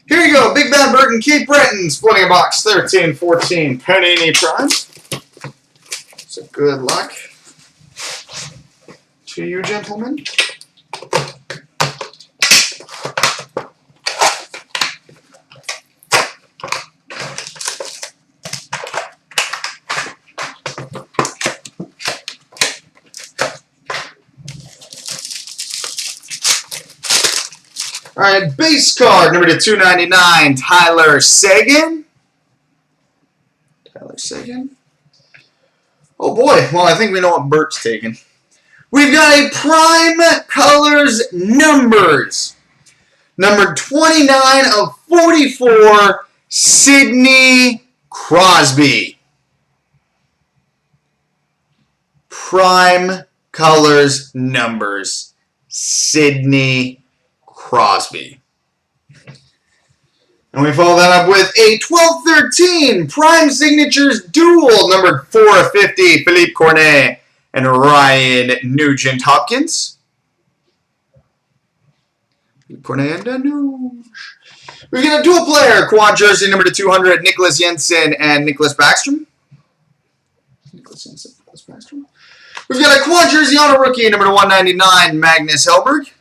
Here you go, Big Bad Bird and Keith Breton, splitting a box 13-14 Panini Prime. So good luck to you, gentlemen. All right, base card number to 299, Tyler Seguin. Oh boy, well I think we know what Bert's taking. We've got a Prime Colors Numbers. Number 29 of 44, Sidney Crosby. Prime Colors Numbers, Sidney Crosby. And we follow that up with a 12-13 Prime Signatures Duel, numbered 450, Philippe Cornet and Ryan Nugent-Hopkins. Cornet and Nuge. We get a dual player, quad jersey number 200, Nicholas Jensen and Nicholas Backstrom. We've got a quad jersey on a rookie, number 199, Magnus Hellberg.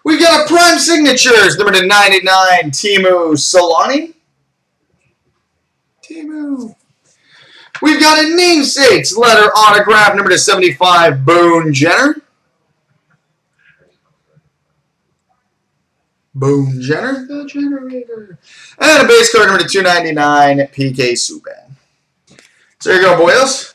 We've got a Prime Signatures, number 99, Teemu Solani. We've got a Namesakes letter autograph, number 75, Boone Jenner. The generator. And a base card, number 299, PK Subban. So there you go, boyos.